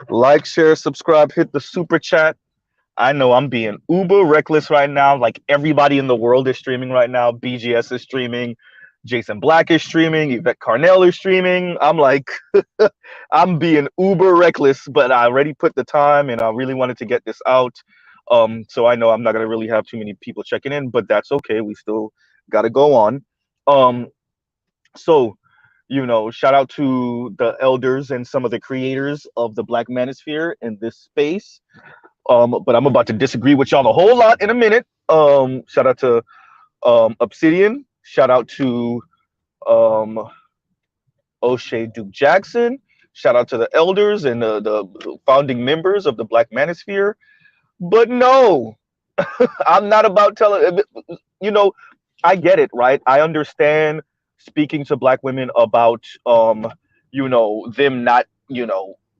Like, share, subscribe, hit the super chat. I know I'm being uber reckless right now. Like everybody in the world is streaming right now. BGS is streaming. Jason Black is streaming. Yvette Carnell is streaming. I'm like, I'm being uber reckless, but I already put the time and I really wanted to get this out. So I know I'm not gonna really have too many people checking in, but that's okay. We still gotta go on. Um, so shout out to the elders and some of the creators of the Black Manosphere in this space. But I'm about to disagree with y'all a whole lot in a minute. Shout out to Obsidian. Shout out to um, O'Shea Duke Jackson. Shout out to the elders and the founding members of the Black Manosphere. But no, I'm not about telling. You know, I get it, right? I understand speaking to Black women about, them not,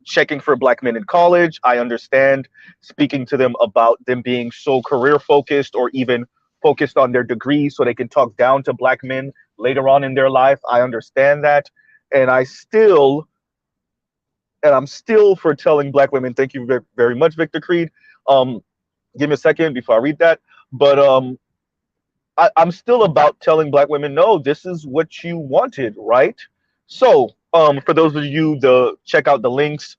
checking for Black men in college. I understand speaking to them about them being so career focused or even focused on their degree so they can talk down to Black men later on in their life. I understand that. And I'm still for telling Black women, thank you very, very much, Victor Creed. Um, Give me a second before I read that. But I'm still about telling Black women, no, this is what you wanted, right? So, for those of you the check out the links,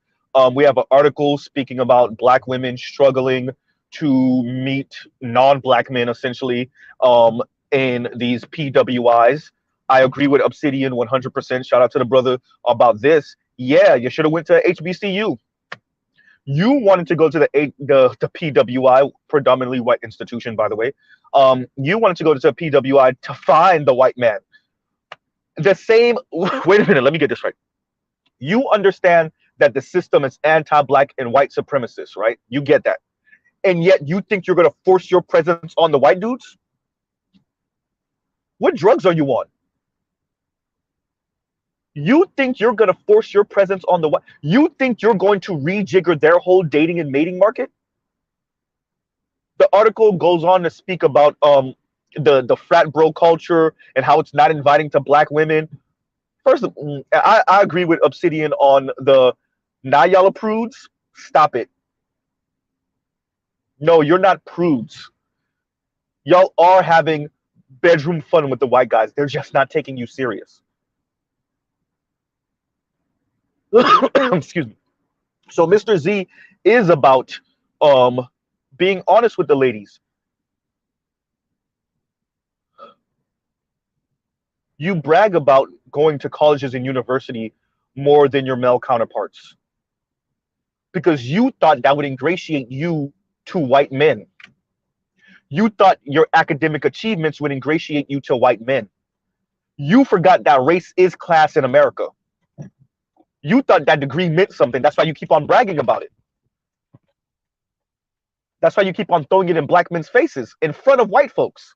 we have an article speaking about Black women struggling to meet non-Black men, essentially, in these PWIs. I agree with Obsidian 100%. Shout out to the brother about this. Yeah, you should have went to HBCU. You wanted to go to the PWI, predominantly white institution, by the way. You wanted to go to the PWI to find the white man. The same. Wait a minute. Let me get this right. You understand that the system is anti-black and white supremacist, right? You get that, and yet you think you're gonna force your presence on the white dudes? What drugs are you on? You think you're gonna force your presence on the white? You think you're going to rejigger their whole dating and mating market? The article goes on to speak about the frat bro culture and how it's not inviting to Black women. First, I agree with Obsidian on the now y'all are prudes. Stop it. No, you're not prudes. Y'all are having bedroom fun with the white guys. They're just not taking you serious. Excuse me. So Mr. Z is about um being honest with the ladies. You brag about going to colleges and university more than your male counterparts because you thought that would ingratiate you to white men. You thought your academic achievements would ingratiate you to white men. You forgot that race is class in America. You thought that degree meant something. That's why you keep on bragging about it. That's why you keep on throwing it in Black men's faces in front of white folks.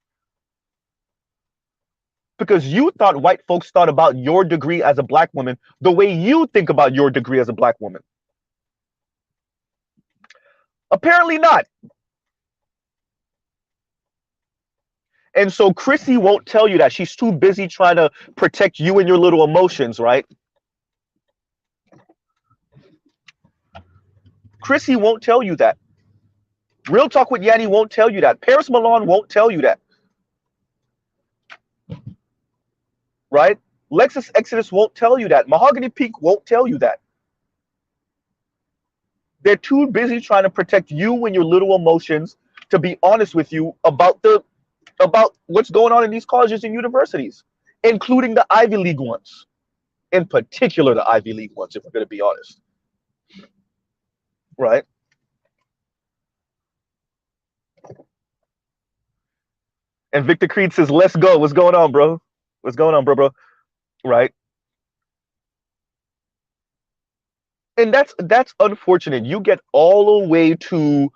Because you thought white folks thought about your degree as a Black woman the way you think about your degree as a Black woman. Apparently not. And so Chrissy won't tell you that. She's too busy trying to protect you and your little emotions, right? Chrissy won't tell you that. Real Talk with Yanni won't tell you that. Paris Milan won't tell you that. Right? Lexus Exodus won't tell you that. Mahogany Peak won't tell you that. They're too busy trying to protect you and your little emotions to be honest with you about what's going on in these colleges and universities, including the Ivy League ones. In particular, the Ivy League ones, if we're going to be honest. Right? And Victor Creed says, let's go. What's going on, bro? What's going on, bro? Right? And that's unfortunate. You get all the way to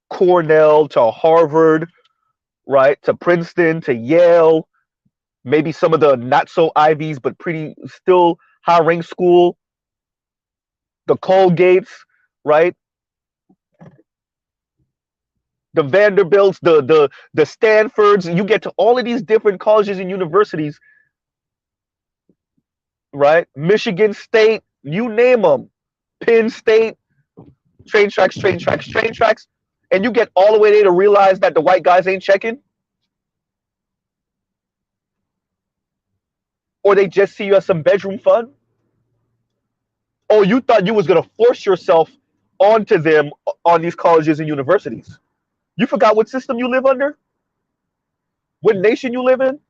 Cornell, to Harvard, right? To Princeton, to Yale, maybe some of the not so Ivies, but pretty still high ranked school, the Colgates, right? The Vanderbilts, the Stanfords. You get to all of these different colleges and universities, right? Michigan State, you name them. Penn State, train tracks, train tracks, train tracks, and you get all the way there to realize that the white guys ain't checking, or they just see you as some bedroom fun, or you thought you was gonna force yourself onto them on these colleges and universities. You forgot what system you live under, what nation you live in,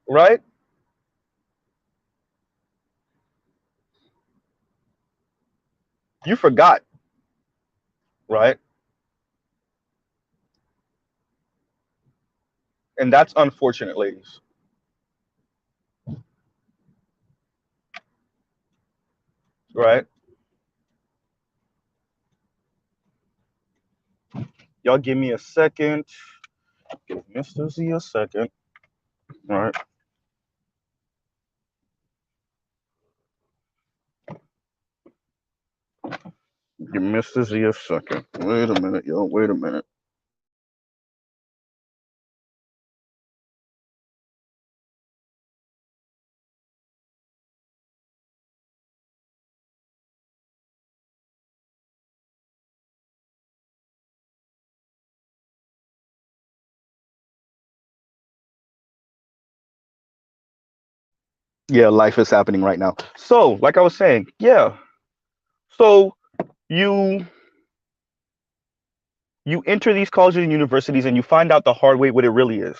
right? You forgot, right? And that's unfortunate, ladies, right? Y'all give me a second. Give Mr. Z a second, right? Give Mr. Z a second. Wait a minute, yo. Wait a minute. Yeah, life is happening right now. So, like I was saying, yeah. So you you enter these colleges and universities and you find out the hard way what it really is.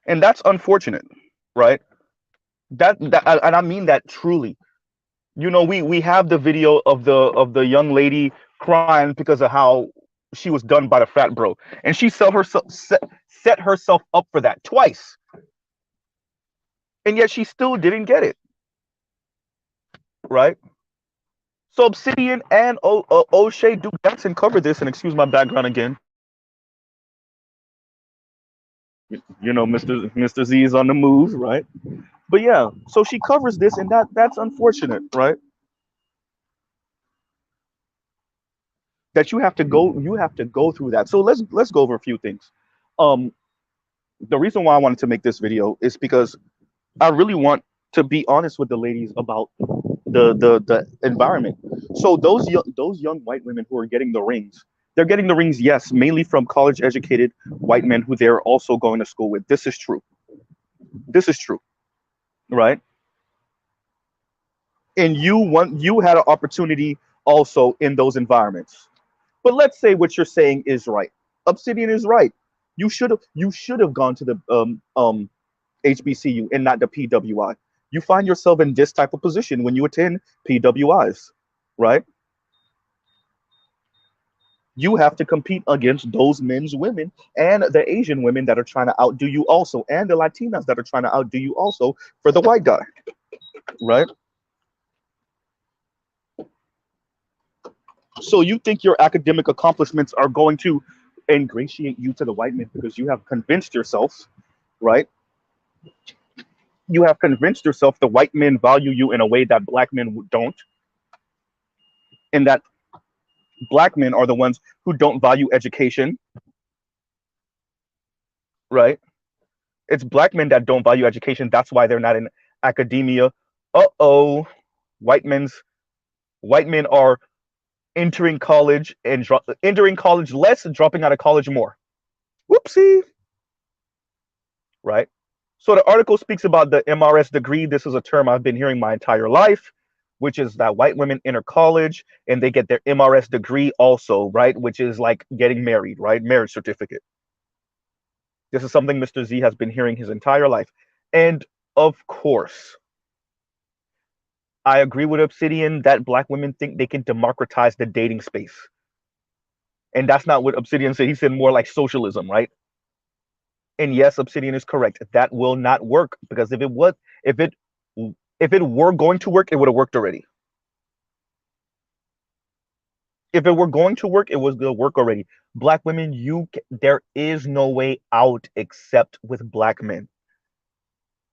And that's unfortunate, right? That and I mean that truly. You know, we have the video of the young lady crying because of how she was done by the frat bro. And she set herself up for that twice. And yet she still didn't get it, right? So Obsidian and O'Shea Duke Jackson covered this, and excuse my background again. You know, Mr. Z is on the move, right? But yeah, so she covers this, and that's unfortunate, right? That you have to go through that. So let's go over a few things. Um, the reason why I wanted to make this video is because I really want to be honest with the ladies about the environment. So those young white women who are getting the rings, they're getting the rings, yes, mainly from college educated white men who they're also going to school with. This is true. This is true, right? And you had an opportunity also in those environments. But let's say what you're saying is right. Obsidian is right. You should have gone to the HBCU and not the PWI. You find yourself in this type of position when you attend PWIs, right? You have to compete against those men's women and the Asian women that are trying to outdo you also, and the Latinas that are trying to outdo you also for the white guy, right? So you think your academic accomplishments are going to ingratiate you to the white men because you have convinced yourself, right? You have convinced yourself the white men value you in a way that black men don't, and that black men are the ones who don't value education, right? It's black men that don't value education. That's why they're not in academia. Uh-oh, white men's white men are entering college and entering college less and dropping out of college more. Whoopsie, right? So the article speaks about the MRS degree. This is a term I've been hearing my entire life, which is that white women enter college and they get their MRS degree also, right? Which is like getting married, right? Marriage certificate. This is something Mr. Z has been hearing his entire life. And of course, I agree with Obsidian that black women think they can democratize the dating space. And that's not what Obsidian said. He said more like socialism, right? And yes, Obsidian is correct. That will not work because if it if it were going to work, it would have worked already. If it were going to work, it was going to work already. Black women, there is no way out except with black men.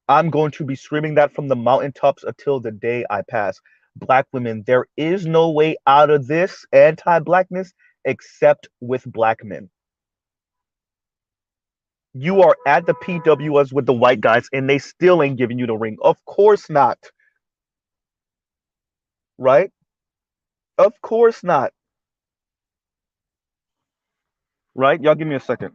I'm going to be screaming that from the mountaintops until the day I pass. Black women, there is no way out of this anti-blackness except with black men. You are at the PWS with the white guys and they still ain't giving you the ring. Of course not. Right? Of course not. Right? Y'all give me a second.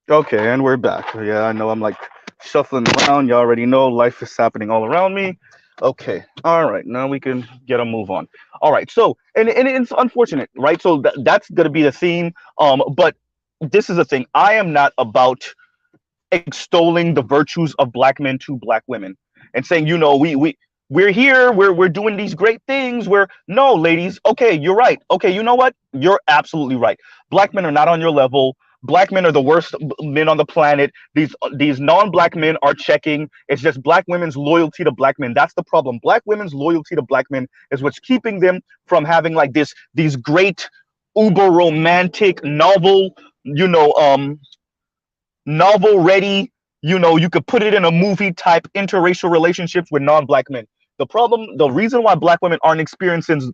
Okay, and we're back. Yeah, I know I'm like shuffling around. You already know life is happening all around me. Okay, all right, now we can get a move on. All right, so and it's unfortunate, right? So that's gonna be the theme. But this is the thing. I am not about extolling the virtues of black men to black women and saying, you know, we're here, we're doing these great things. We're no, ladies. Okay, you're right. Okay, you know what? You're absolutely right. Black men are not on your level. Black men are the worst men on the planet. These non-black men are checking. It's just black women's loyalty to black men. That's the problem. Black women's loyalty to black men is what's keeping them from having like these great uber romantic novel, you know, novel ready, you know, you could put it in a movie type interracial relationships with non-black men. The problem, the reason why black women aren't experiencing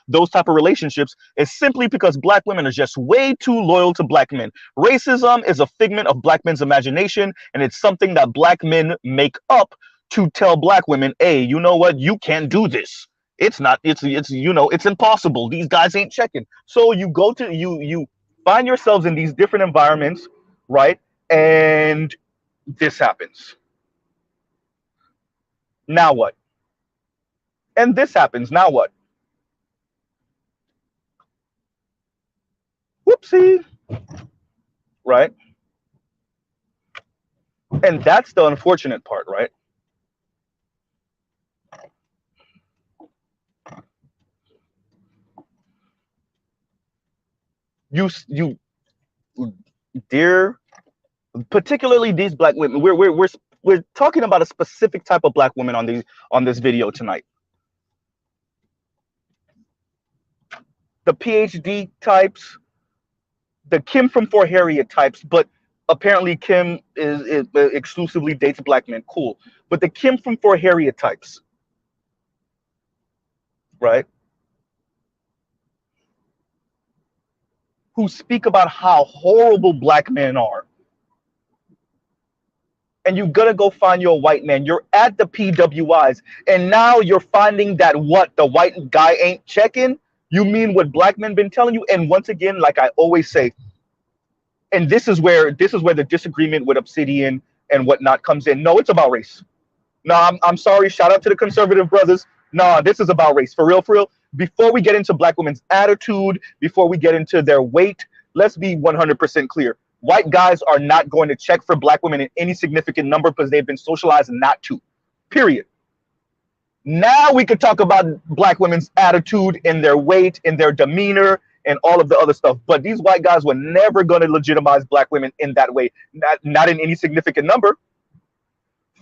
those type of relationships is simply because black women are just way too loyal to black men. Racism is a figment of black men's imagination, and it's something that black men make up to tell black women, hey, you know what, you can't do this. It's not, it's you know, it's impossible. These guys ain't checking. So you go to you find yourselves in these different environments, right? And this happens. Now what? And this happens. Now what? Whoopsie. Right? And that's the unfortunate part, right? You dear, particularly these black women. We're talking about a specific type of black woman on this video tonight. The PhD types, the Kim from Fort Harriet types, but apparently Kim is exclusively dates black men. Cool. But the Kim from Fort Harriet types, right? Who speak about how horrible black men are. And you gotta go find your white man. You're at the PWIs, and now you're finding that what the white guy ain't checking. You mean what black men been telling you? And once again, like I always say, and this is where the disagreement with Obsidian and whatnot comes in. No, it's about race. No, I'm sorry. Shout out to the conservative brothers. No, this is about race. For real, for real. Before we get into black women's attitude, before we get into their weight, let's be 100% clear. White guys are not going to check for black women in any significant number because they've been socialized not to. Period. Now we could talk about black women's attitude and their weight and their demeanor and all of the other stuff. But these white guys were never going to legitimize black women in that way. Not in any significant number.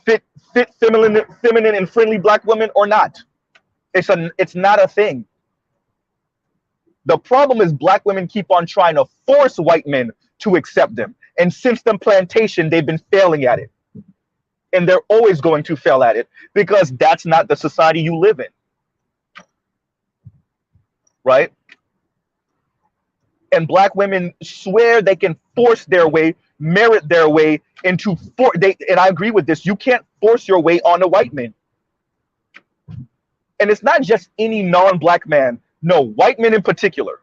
Fit feminine and friendly black women or not. It's not a thing. The problem is black women keep on trying to force white men to accept them. And since the plantation, they've been failing at it. And they're always going to fail at it because that's not the society you live in. Right? And black women swear they can force their way, merit their way into and I agree with this. You can't force your way on a white man. And it's not just any non-black man. No, white men in particular.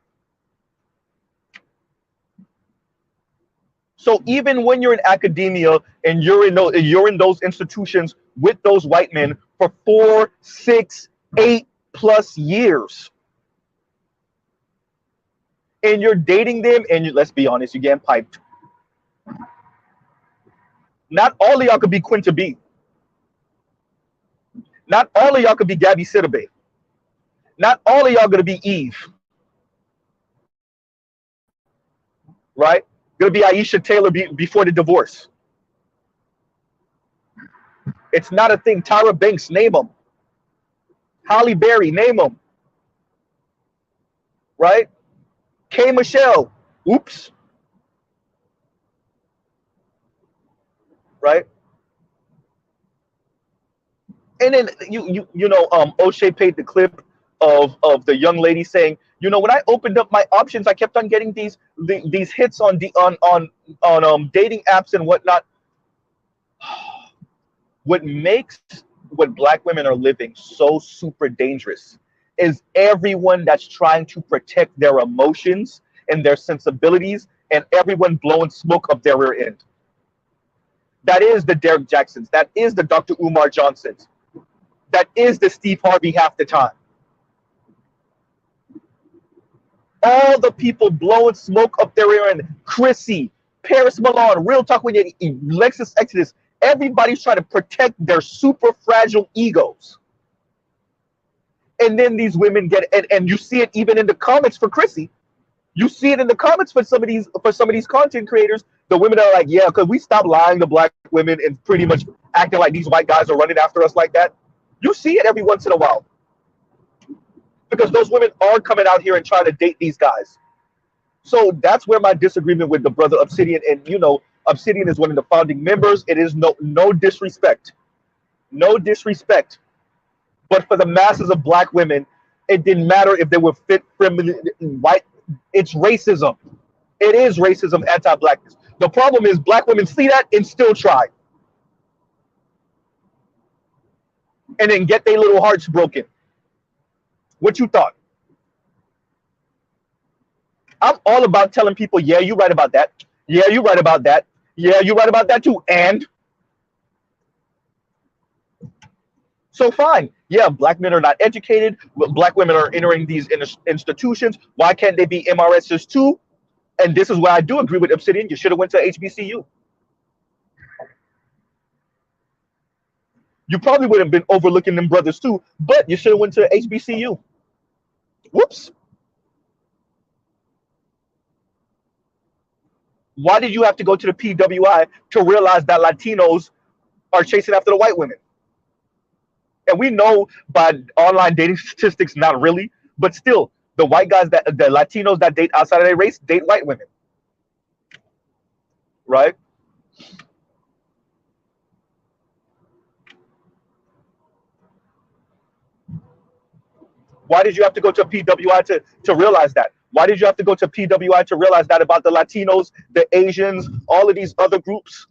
So even when you're in academia and you're in those institutions with those white men for 4, 6, 8+ years, and you're dating them, and let's be honest, you're getting piped. Not all of y'all could be Quinta B. Not all of y'all could be Gabby Sidibe. Not all of y'all gonna be Eve, right? Gonna be Aisha Taylor before the divorce. It's not a thing. Tyra Banks, name them. Holly Berry, name them. Right? K. Michelle, oops. Right? And then O'Shea paid the clip of the young lady saying, when I opened up my options, I kept on getting these hits on dating apps and whatnot. What black women are living so super dangerous is everyone that's trying to protect their emotions and their sensibilities, and everyone blowing smoke up their rear end. That is the Derek Jacksons. That is the Dr. Umar Johnsons. That is the Steve Harvey half the time. All the people blowing smoke up their rear end. Chrissy, Paris Milan, Real Talk with Lexus Exodus. Everybody's trying to protect their super fragile egos. And then these women get, and you see it even in the comments for Chrissy. You see it in the comments for some of these content creators. The women are like, yeah, because we stopped lying to black women and pretty much acting like these white guys are running after us like that. You see it every once in a while. Because those women are coming out here and trying to date these guys. So that's where my disagreement with the brother Obsidian, and Obsidian is one of the founding members. It is no disrespect. No disrespect. But for the masses of black women, it didn't matter if they were fit, feminine, white. It's racism. It is racism, anti-blackness. The problem is black women see that and still try. And then get their little hearts broken. What you thought? I'm all about telling people, yeah, you're right about that. Yeah, you're right about that. Yeah, you're right about that too. And so fine. Yeah, black men are not educated. Black women are entering these institutions. Why can't they be MRSs too? And this is where I do agree with Obsidian. You should have went to HBCU. You probably would have been overlooking them brothers too, but you should have went to HBCU. Whoops. Why did you have to go to the PWI to realize that Latinos are chasing after the white women? And we know by online dating statistics, not really, but still, the Latinos that date outside of their race date white women, right? Why did you have to go to PWI to realize that? Why did you have to go to PWI to realize that about the Latinos, the Asians, all of these other groups,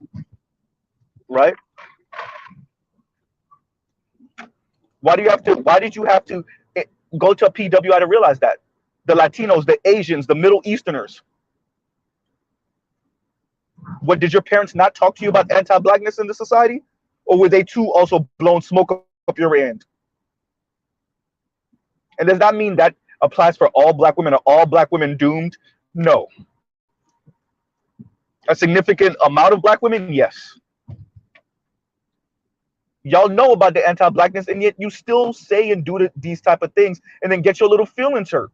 right? Why did you have to go to a PWI to realize that? The Latinos, the Asians, the Middle Easterners. What, did your parents not talk to you about anti-blackness in the society? Or were they too also blown smoke up your end? And does that mean that applies for all black women? Are all black women doomed? No. A significant amount of black women? Yes. Y'all know about the anti-blackness, and yet you still say and do these type of things and then get your little feelings hurt.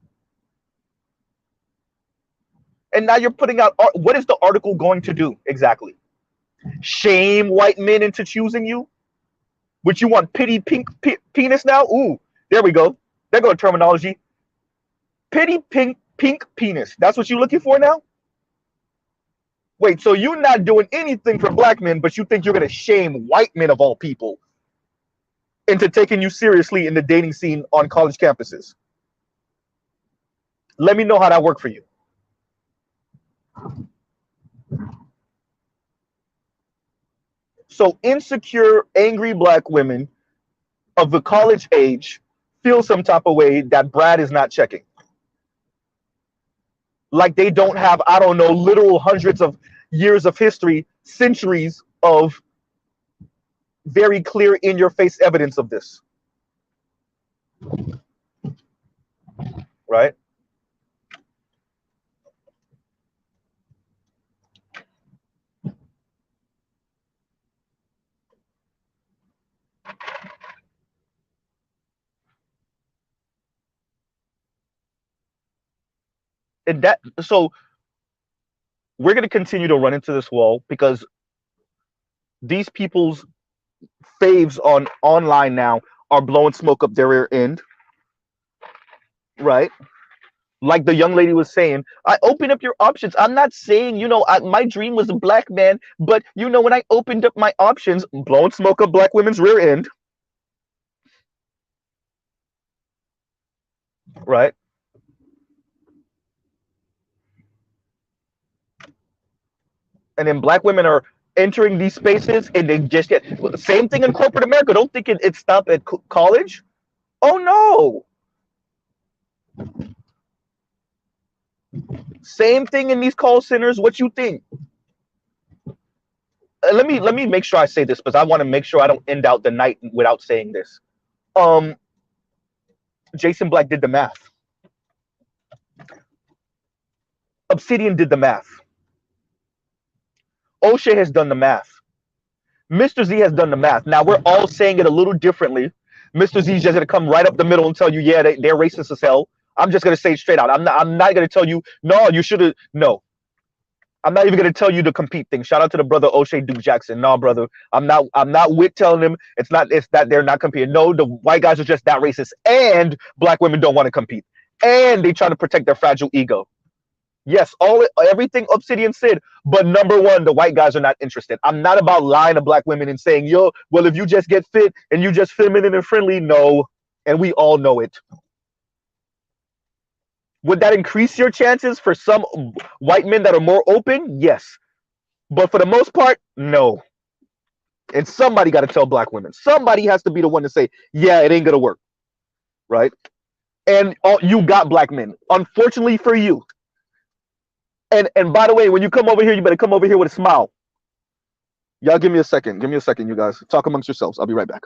And now you're putting out, what is the article going to do exactly? Shame white men into choosing you? Which you want pity pink penis now? Ooh, there we go. There go terminology. Pity pink penis. That's what you're looking for now? Wait, so you're not doing anything for black men, but you think you're going to shame white men of all people into taking you seriously in the dating scene on college campuses? Let me know how that worked for you. So insecure, angry black women of the college age feel some type of way that Brad is not checking. Like they don't have, I don't know, literal hundreds of, years of history, centuries of very clear in your face evidence of this, right? And that, so we're going to continue to run into this wall because these people's faves on online now are blowing smoke up their rear end, right? Like the young lady was saying, I opened up your options. I'm not saying, my dream was a black man, but when I opened up my options, blowing smoke up black women's rear end, right? And then black women are entering these spaces and they just get same thing in corporate America. Don't think it stopped at college. Oh no. Same thing in these call centers. What you think? Let me make sure I say this because I want to make sure I don't end out the night without saying this. Um, Jason Black did the math. Obsidian did the math. O'Shea has done the math. Mr. Z has done the math. Now we're all saying it a little differently. Mr. Z is just gonna come right up the middle and tell you, yeah, they're racist as hell. I'm just gonna say it straight out. I'm not gonna tell you, no, you should have. No, I'm not even gonna tell you the compete thing. Shout out to the brother O'Shea Duke Jackson. No, brother, I'm not with telling him it's that they're not competing. No, the white guys are just that racist, and black women don't want to compete, and they try to protect their fragile ego. Yes, everything Obsidian said, but number one, the white guys are not interested. I'm not about lying to black women and saying, yo, well, if you just get fit and you just feminine and friendly, no, and we all know it. Would that increase your chances for some white men that are more open? Yes, but for the most part, no. And somebody got to tell black women. Somebody has to be the one to say, yeah, it ain't gonna work, right? And you got black men. Unfortunately for you. And by the way, when you come over here, you better come over here with a smile. Y'all give me a second. Give me a second, you guys. Talk amongst yourselves. I'll be right back.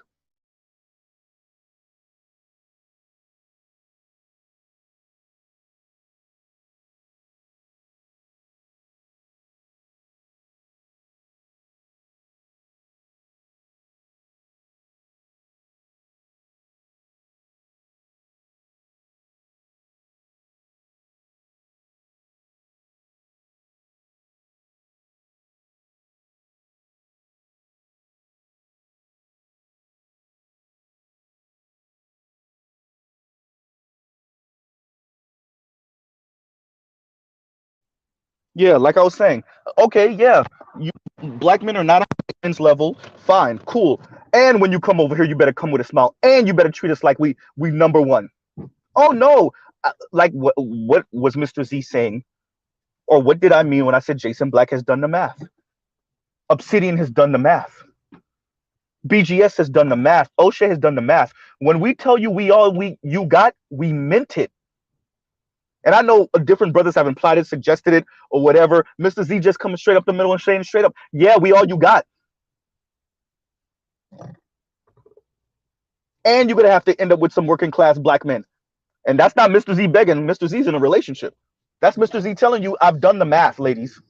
Yeah, like I was saying. Okay, yeah. You black men are not on men's level. Fine, cool. And when you come over here, you better come with a smile. And you better treat us like we number one. Oh no. Like what was Mr. Z saying? Or what did I mean when I said Jason Black has done the math? Obsidian has done the math. BGS has done the math. O'Shea has done the math. When we tell you you got, we meant it. And I know different brothers have implied it, suggested it, or whatever. Mr. Z just coming straight up the middle and saying straight up, yeah, we all you got. And you're gonna have to end up with some working class black men. And that's not Mr. Z begging. Mr. Z's in a relationship. That's Mr. Z telling you, I've done the math, ladies.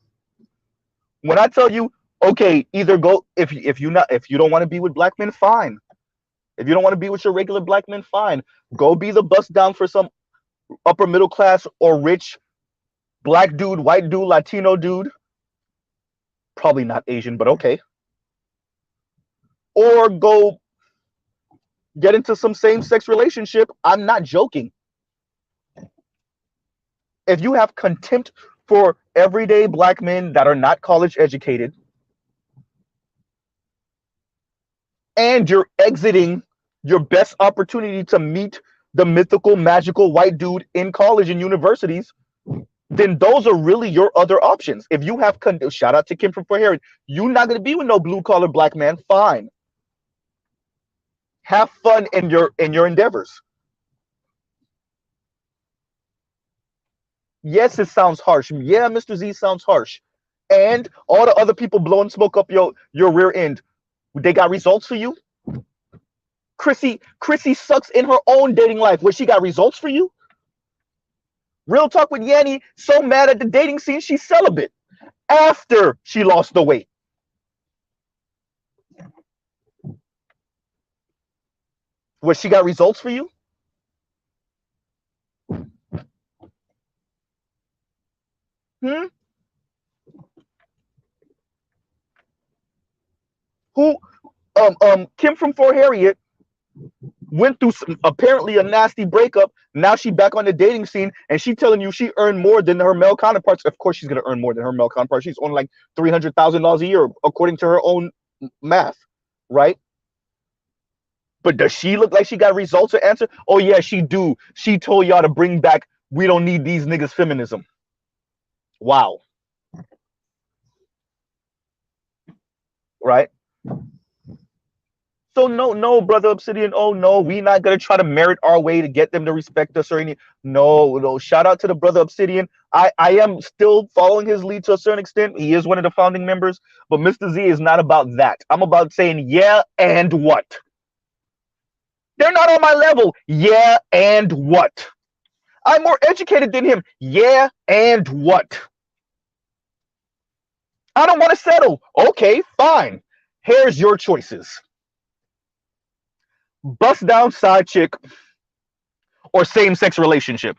When I tell you, okay, either go if you don't want to be with black men, fine. If you don't want to be with your regular black men, fine. Go be the bust down for some upper middle class or rich black dude, white dude, Latino dude. Probably not Asian, but okay. Or go get into some same-sex relationship. I'm not joking. If you have contempt for everyday black men that are not college educated, and you're exiting your best opportunity to meet the mythical, magical white dude in college and universities, then those are really your other options. If you have, shout out to Kim from Fort Harris, you're not going to be with no blue-collar black man, fine. Have fun in your endeavors. Yes, it sounds harsh. Yeah, Mr. Z sounds harsh. And all the other people blowing smoke up your rear end, they got results for you? Chrissy sucks in her own dating life. Where she got results for you? Real talk with Yanni, so mad at the dating scene, she's celibate after she lost the weight. Where she got results for you? Hmm? Who Kim from Fort Harriet went through apparently a nasty breakup. Now she back on the dating scene, and she telling you she earned more than her male counterparts. Of course, she's gonna earn more than her male counterparts. She's on like $300,000 a year, according to her own math, right? But does she look like she got results to answer? Oh yeah, she do. She told y'all to bring back "We don't need these niggas" feminism. Wow, right? So no, brother Obsidian. Oh no, we not gonna try to merit our way to get them to respect us or any. No. Shout out to the brother Obsidian. I am still following his lead to a certain extent. He is one of the founding members, but Mr. Z is not about that. I'm about saying yeah and what. They're not on my level. Yeah and what. I'm more educated than him. Yeah and what. I don't want to settle. Okay, fine. Here's your choices: bust down side chick or same sex relationship.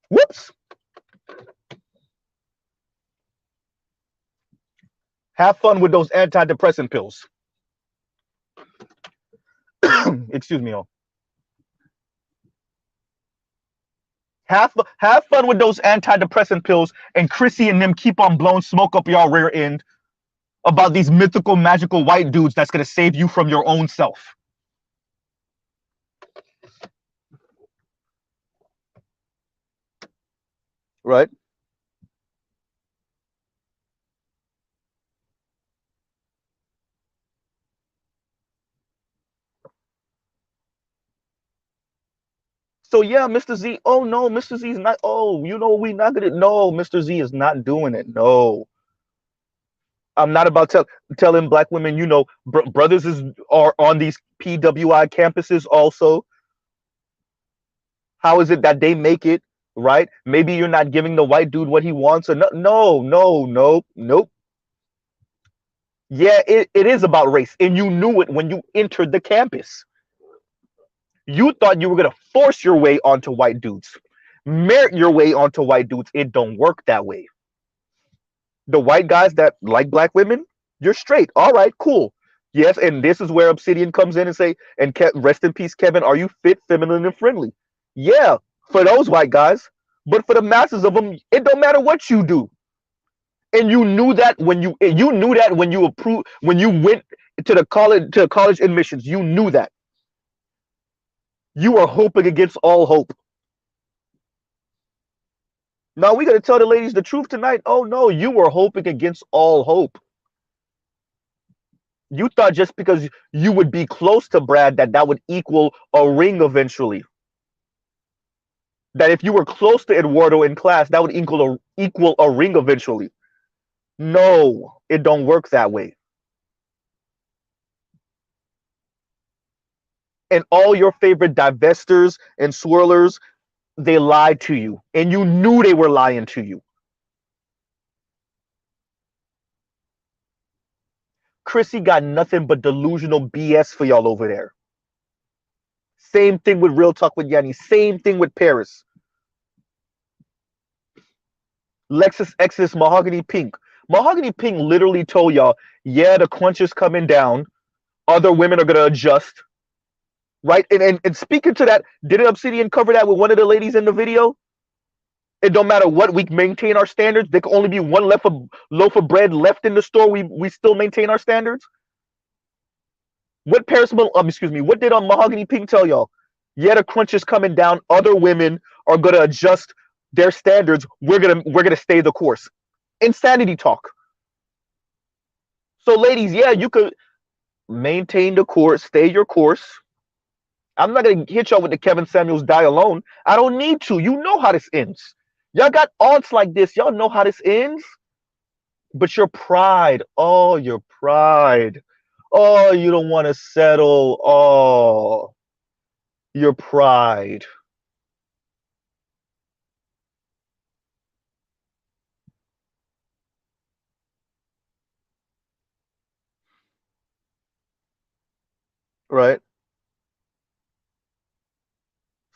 Whoops. Have fun with those antidepressant pills. Excuse me, all. Have fun with those antidepressant pills, and Chrissy and them keep on blowing smoke up your rear end about these mythical, magical white dudes that's gonna save you from your own self. Right? So yeah, Mr. Z. Oh no, Mr. Z is not. Oh, we not gonna. No, Mr. Z is not doing it. No, I'm not about telling black women. Brothers are on these PWI campuses also. How is it that they make it, right? Maybe you're not giving the white dude what he wants, or no, nope. Yeah, it is about race, and you knew it when you entered the campus. You thought you were gonna force your way onto white dudes, merit your way onto white dudes. It don't work that way. The white guys that like black women, you're straight. All right, cool. Yes, and this is where Obsidian comes in and say, and rest in peace, Kevin. Are you fit, feminine, and friendly? Yeah, for those white guys, but for the masses of them, it don't matter what you do. And you knew that when you approved, when you went to college admissions. You knew that you were hoping against all hope. Now we got to tell the ladies the truth tonight. Oh no, you were hoping against all hope. You thought just because you would be close to Brad that would equal a ring eventually. That if you were close to Eduardo in class, that would equal a ring eventually. No, it don't work that way. And all your favorite divestors and swirlers, they lied to you, and you knew they were lying to you. Chrissy got nothing but delusional BS for y'all over there. Same thing with Real Talk with Yanni. Same thing with Paris. Lexus Exodus Mahogany Pink. Mahogany Pink literally told y'all, yeah, the crunch is coming down. Other women are going to adjust. Right? And speaking to that, didn't Obsidian cover that with one of the ladies in the video? It don't matter what, we maintain our standards. There can only be one loaf of bread left in the store. We still maintain our standards. What what did Mahogany Pink tell y'all? Yeah, the crunch is coming down. Other women are gonna adjust their standards. We're gonna stay the course. Insanity talk. So ladies, yeah, you could maintain the course, stay your course. I'm not gonna hit y'all with the Kevin Samuels die alone. I don't need to. You know how this ends. Y'all got aunts like this. Y'all know how this ends. But your pride, oh, your pride. Oh, you don't want to settle. Oh, your pride, right?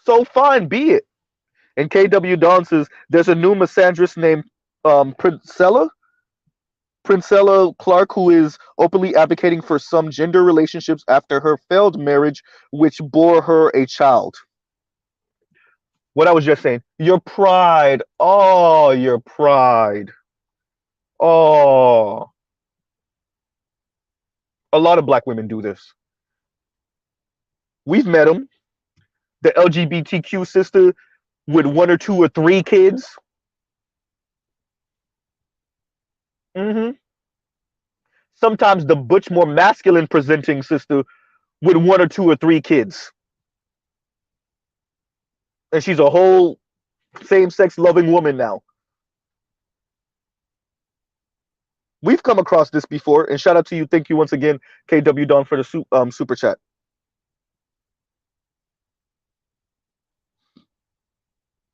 So fine, be it. And KW Dawn says there's a new misandrist named Princella Clark, who is openly advocating for some gender relationships after her failed marriage, which bore her a child. What I was just saying, your pride. Oh, your pride. Oh, a lot of black women do this. We've met them. The LGBTQ sister with one or two or three kids. Hmm. Sometimes the butch, more masculine presenting sister with one or two or three kids. And she's a whole same sex loving woman now. We've come across this before, and shout out to you. Thank you once again, KW Don, for the super chat.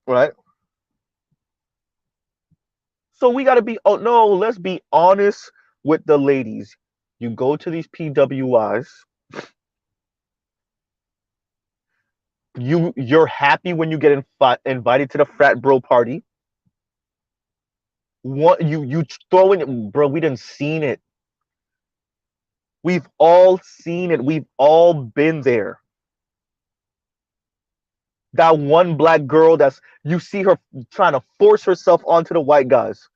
Right? So we got to be, oh no, let's be honest with the ladies. You go to these PWIs, you're happy when you get invited to the frat bro party. What you throw in, bro? We didn't seen it. We've all seen it. We've all been there. That one black girl that's you see her trying to force herself onto the white guys.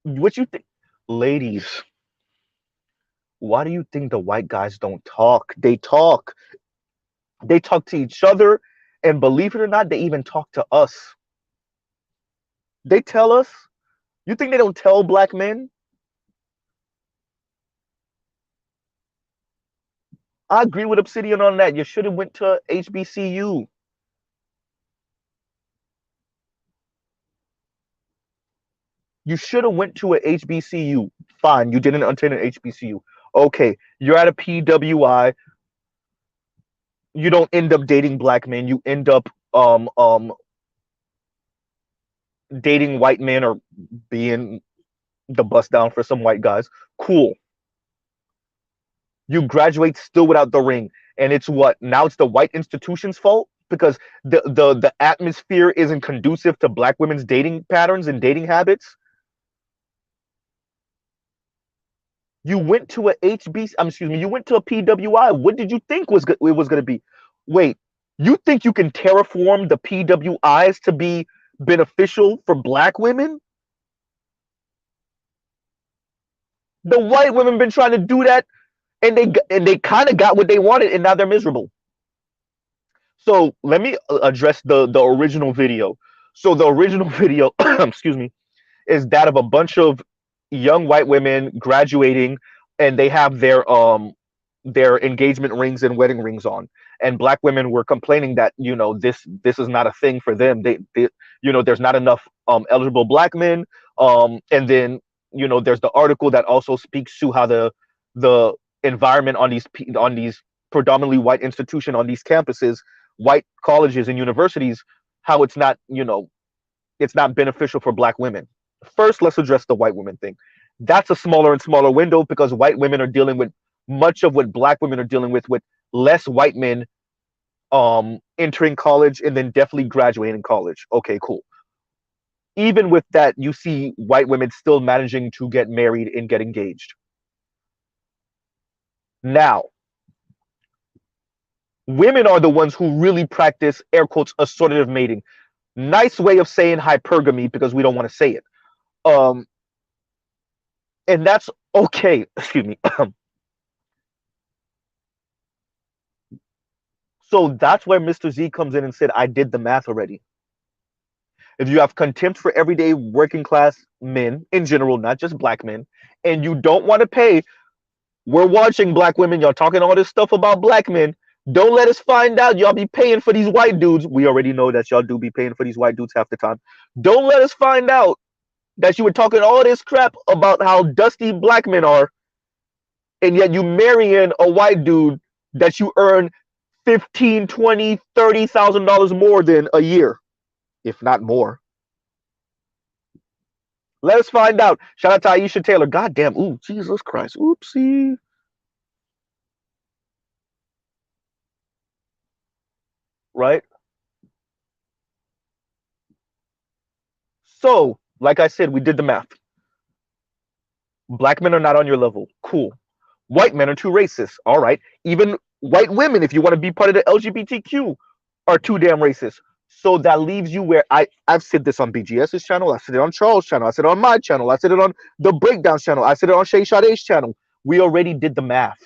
What you think, ladies? Why do you think the white guys don't talk? They talk. They talk to each other, and believe it or not, they even talk to us. They tell us. You think they don't tell black men? I agree with Obsidian on that. You should have went to HBCU. You should have went to a HBCU. Fine, you didn't attend an HBCU. Okay, you're at a PWI. You don't end up dating black men. You end up dating white men or being the bust down for some white guys. Cool. You graduate still without the ring, and it's what now? It's the white institution's fault because the atmosphere isn't conducive to black women's dating patterns and dating habits. You went to a HB, excuse me, you went to a PWI. What did you think it was going to be? Wait, you think you can terraform the PWIs to be beneficial for black women? The white women been trying to do that, and they kind of got what they wanted, and now they're miserable. So let me address the original video. So the original video, excuse me, is that of a bunch of young white women graduating, and they have their engagement rings and wedding rings on. And black women were complaining that this is not a thing for them. They there's not enough eligible black men. And then there's the article that also speaks to how the environment on these predominantly white institution on these campuses, white colleges and universities, how it's not beneficial for black women. First, let's address the white women thing. That's a smaller and smaller window because white women are dealing with much of what black women are dealing with less white men entering college and then definitely graduating college. Okay, cool. Even with that, you see white women still managing to get married and get engaged. Now, women are the ones who really practice air quotes assortative mating. Nice way of saying hypergamy because we don't want to say it. And that's okay. Excuse me. So that's where Mr. Z comes in and said, I did the math already. If you have contempt for everyday working class men in general, not just black men, and you don't want to pay, we're watching black women, y'all talking all this stuff about black men. Don't let us find out y'all be paying for these white dudes. We already know that y'all do be paying for these white dudes half the time. Don't let us find out that you were talking all this crap about how dusty black men are, and yet you marrying a white dude that you earn 15, 20, $30,000 more than a year, if not more. Let us find out. Shout out to Aisha Taylor. Goddamn. Ooh, Jesus Christ. Oopsie. Right? So, like I said, we did the math. Black men are not on your level. Cool. White men are too racist. All right. Even white women, if you want to be part of the LGBTQ, are too damn racist. So that leaves you where I've said this on BGS's channel. I said it on Charles' channel. I said it on my channel. I said it on the Breakdowns channel. I said it on Shay Sade's channel. We already did the math.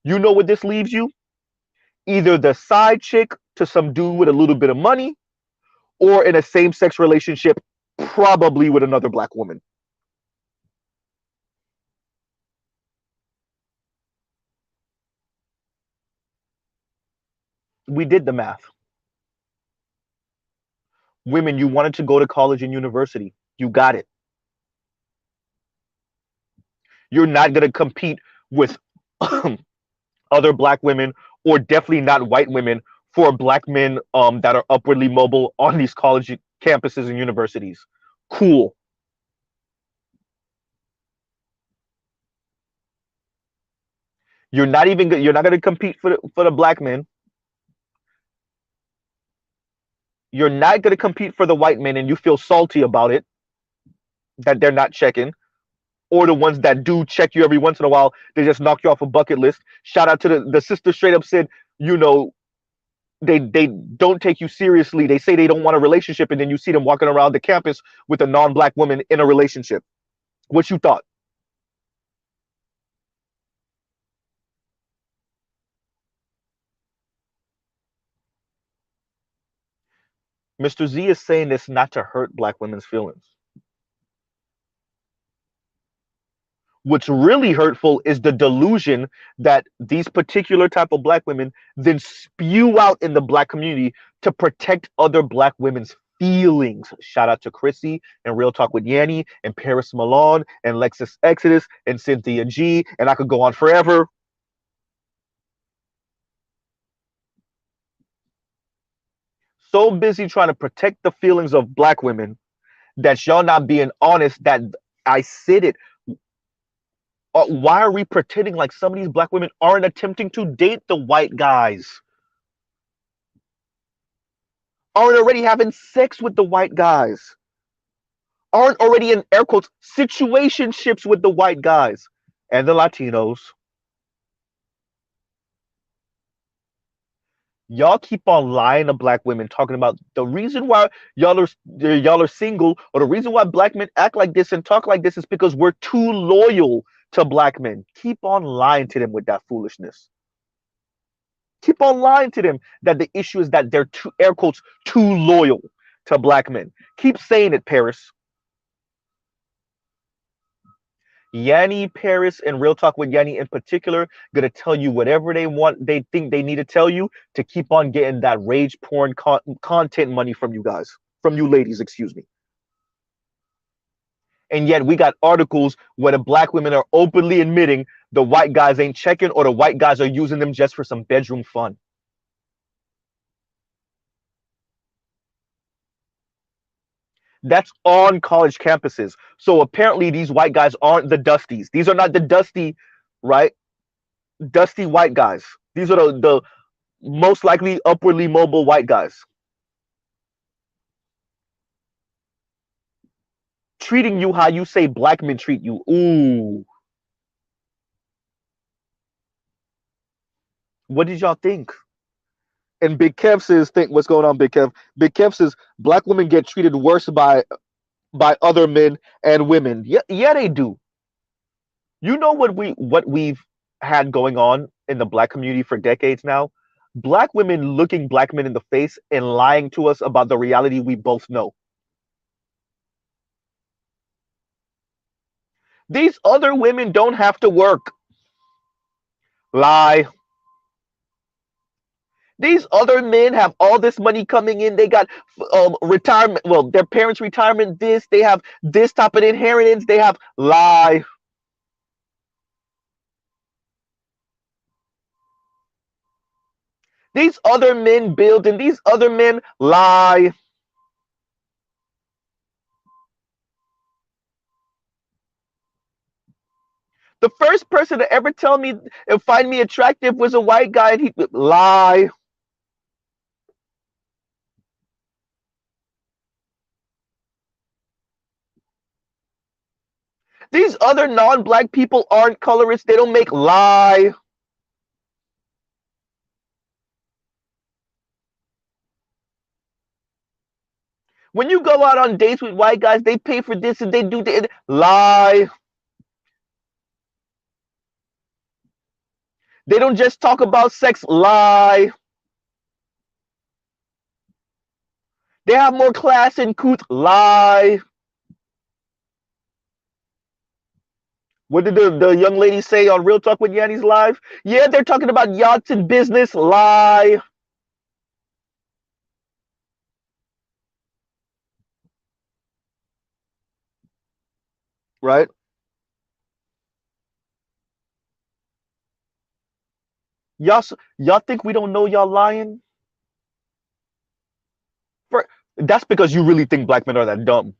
You know what this leaves you? Either the side chick to some dude with a little bit of money, or in a same-sex relationship, probably with another black woman. We did the math. Women, you wanted to go to college and university. You got it. You're not going to compete with other black women, or definitely not white women, for black men that are upwardly mobile on these college campuses and universities. Cool. You're not going to compete for the black men. You're not going to compete for the white men, and you feel salty about it that they're not checking, or the ones that do check you every once in a while, they just knock you off a bucket list. Shout out to the sister, straight up said, you know, they don't take you seriously. They say they don't want a relationship, and then you see them walking around the campus with a non-black woman in a relationship. What you thought? Mr. Z is saying this not to hurt black women's feelings. What's really hurtful is the delusion that these particular type of black women then spew out in the black community to protect other black women's feelings. Shout out to Chrissy and Real Talk with Yanni and Paris Malone and Lexus Exodus and Cynthia G, and I could go on forever. So busy trying to protect the feelings of black women that y'all not being honest that I said it. Why are we pretending like some of these black women aren't attempting to date the white guys? Aren't already having sex with the white guys? Aren't already in air quotes situationships with the white guys and the Latinos? Y'all keep on lying to black women, talking about the reason why y'all are single, or the reason why black men act like this and talk like this is because we're too loyal to black men. Keep on lying to them with that foolishness. Keep on lying to them that the issue is that they're too, air quotes, too loyal to black men. Keep saying it, Paris. Yanni, Paris, and Real Talk with Yanni in particular, gonna tell you whatever they want, they think they need to tell you to keep on getting that rage porn content money from you guys, from you ladies, excuse me. And yet we got articles where the black women are openly admitting the white guys ain't checking, or the white guys are using them just for some bedroom fun. That's on college campuses. So apparently these white guys aren't the dusties. These are not the dusty, right? Dusty white guys. These are the most likely upwardly mobile white guys. Treating you how you say black men treat you. Ooh. What did y'all think? And Big Kev says, think what's going on, Big Kev. Big Kev says black women get treated worse by other men and women. Yeah, yeah, they do. You know what we've had going on in the black community for decades now? Black women looking black men in the face and lying to us about the reality we both know. These other women don't have to work. Lie. These other men have all this money coming in. They got retirement. Well, their parents' retirement. This they have this type of inheritance. They have lie. These other men build, and these other men lie. The first person to ever tell me and find me attractive was a white guy, and he lie. These other non-black people aren't colorists. They don't make lie. When you go out on dates with white guys, they pay for this and they do that. Lie. They don't just talk about sex. Lie. They have more class and couth. Lie. What did the young lady say on Real Talk with Yanni's live? Yeah, they're talking about yachts and business. Lie. Right? Y'all, y'all think we don't know y'all lying? For, that's because you really think black men are that dumb.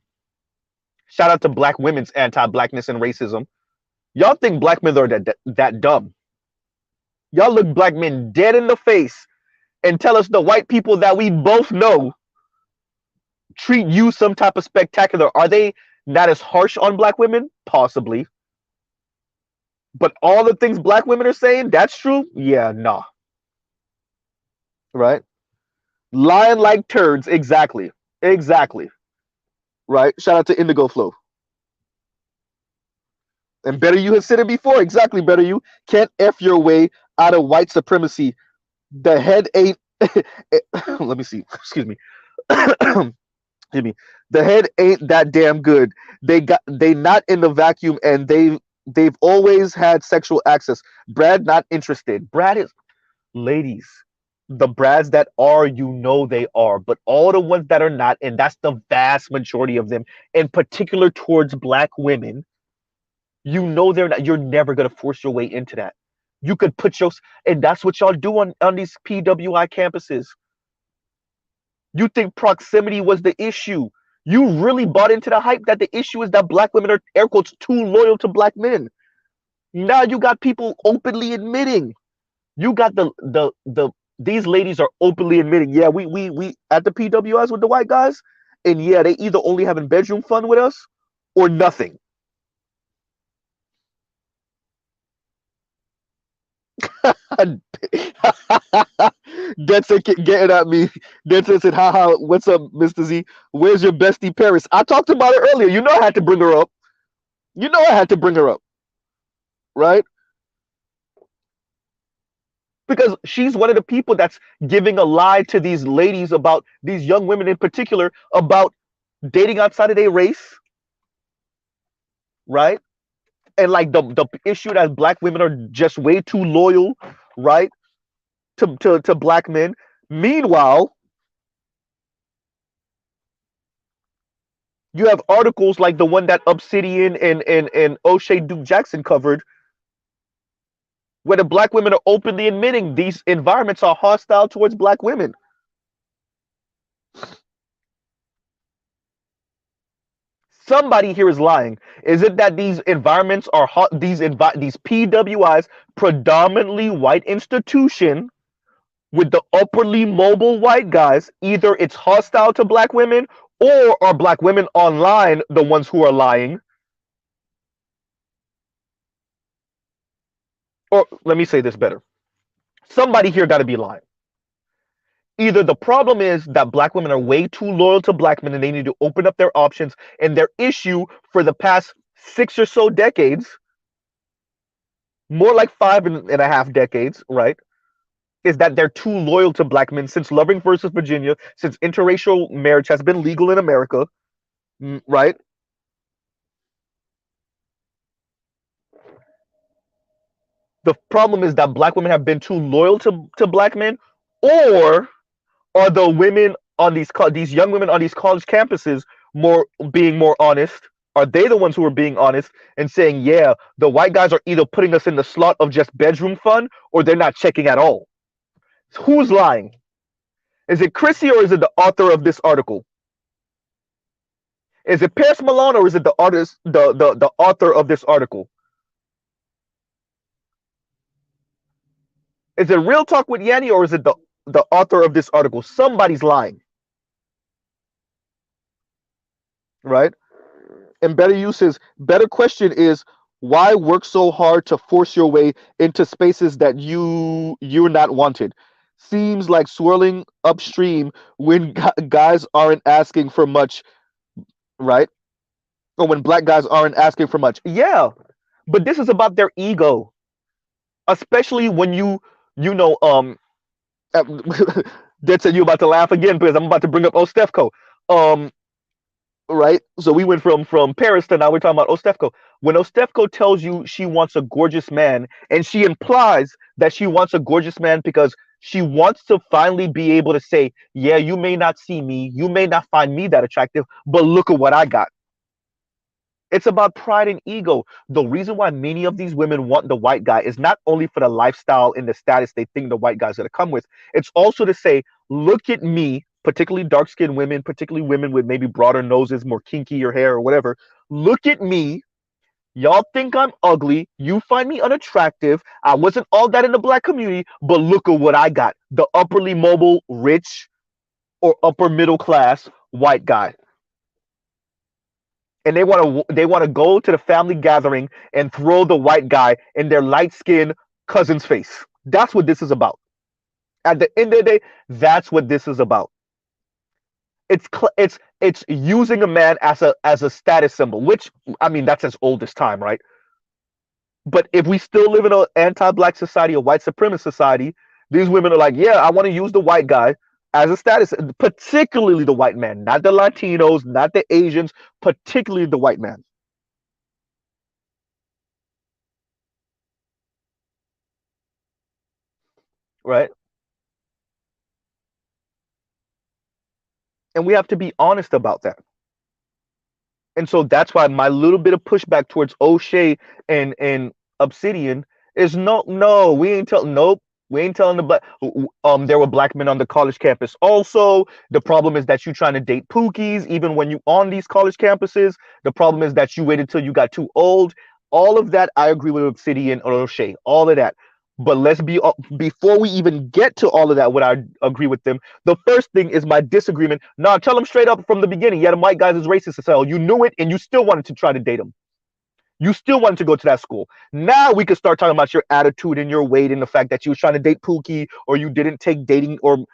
Shout out to black women's anti-blackness and racism. Y'all think black men are that dumb. Y'all look black men dead in the face and tell us the white people that we both know treat you some type of spectacular. Are they not as harsh on black women? Possibly. But all the things black women are saying, that's true? Yeah, nah. Right? Lying like turds. Exactly. Exactly. Right? Shout out to Indigo Flow. And better you had said it before. Exactly, better you. Can't F your way out of white supremacy. The head ain't. Let me see. Excuse me. Excuse me. The head ain't that damn good. They not in the vacuum, and they've always had sexual access. Brad not interested. Brad is ladies. The Brads that are, you know they are, but all the ones that are not, and that's the vast majority of them, in particular towards black women, you know they're not. You're never gonna force your way into that. You could put your, and that's what y'all do on these PWI campuses. You think proximity was the issue. You really bought into the hype that the issue is that black women are air quotes too loyal to black men. Now you got people openly admitting. You got the these ladies are openly admitting, yeah, we at the PWIs with the white guys, and yeah, they either only having bedroom fun with us or nothing. That's it getting at me. That's it said, haha, what's up, Mr. Z? Where's your bestie Paris? I talked about it earlier. You know I had to bring her up. You know I had to bring her up, right? Because she's one of the people that's giving a lie to these ladies about these young women in particular about dating outside of their race, right? And like the issue that black women are just way too loyal, right, to black men. Meanwhile, you have articles like the one that Obsidian and O'Shea Duke Jackson covered, where the black women are openly admitting these environments are hostile towards black women. Somebody here is lying. Is it that these environments are these PWIs, predominantly white institution, with the upperly mobile white guys, either it's hostile to black women or are black women online the ones who are lying? Or let me say this better. Somebody here got to be lying. Either the problem is that black women are way too loyal to black men and they need to open up their options, and their issue for the past 6 or so decades, more like 5.5 decades, right, is that they're too loyal to black men since Loving versus Virginia, since interracial marriage has been legal in America, right? The problem is that black women have been too loyal to black men, Or are the women on these young women on these college campuses more being more honest? Are they the ones who are being honest and saying, yeah, the white guys are either putting us in the slot of just bedroom fun or they're not checking at all? Who's lying? Is it Chrissy or is it the author of this article? Is it Paris Malone or is it the artist, the author of this article? Is it Real Talk with Yanni or is it the author of this article? Somebody's lying, right? And better question is why work so hard to force your way into spaces that you're not wanted? Seems like swirling upstream when guys aren't asking for much, right? Or when black guys aren't asking for much. Yeah, but this is about their ego, especially when you know Dad said you about to laugh again because I'm about to bring up Ostefko. Um, right? So we went from Paris to now we're talking about Ostefko. When Ostefko tells you she wants a gorgeous man, and she implies that she wants a gorgeous man because she wants to finally be able to say, yeah, you may not see me, you may not find me that attractive, but look at what I got. It's about pride and ego. The reason why many of these women want the white guy is not only for the lifestyle and the status they think the white guy's going to come with. It's also to say, look at me, particularly dark skinned women, particularly women with maybe broader noses, more kinkier hair or whatever. Look at me. Y'all think I'm ugly. You find me unattractive. I wasn't all that in the black community, but look at what I got. The upperly mobile, rich, or upper middle class white guy. And they want to go to the family gathering and throw the white guy in their light skinned cousin's face. That's what this is about. At the end of the day, that's what this is about. It's using a man as a status symbol, which I mean that's as old as time, right? But if we still live in an anti-black society, a white supremacist society, these women are like, yeah, I want to use the white guy as a status, particularly the white man, not the Latinos, not the Asians, particularly the white man, right? And we have to be honest about that. And so that's why my little bit of pushback towards O'Shea and Obsidian is no, we ain't telling nope. We ain't telling the black there were black men on the college campus. Also, the problem is that you trying to date pookies even when you on these college campuses. The problem is that you waited till you got too old. All of that I agree with Obsidian or O'Shea. All of that. But let's be before we even get to all of that, what I agree with them. The first thing is my disagreement. Nah, tell them straight up from the beginning. Yeah, the white guys is racist as hell. You knew it, and you still wanted to try to date them. You still wanted to go to that school. Now we can start talking about your attitude and your weight and the fact that you was trying to date Pookie or you didn't take dating or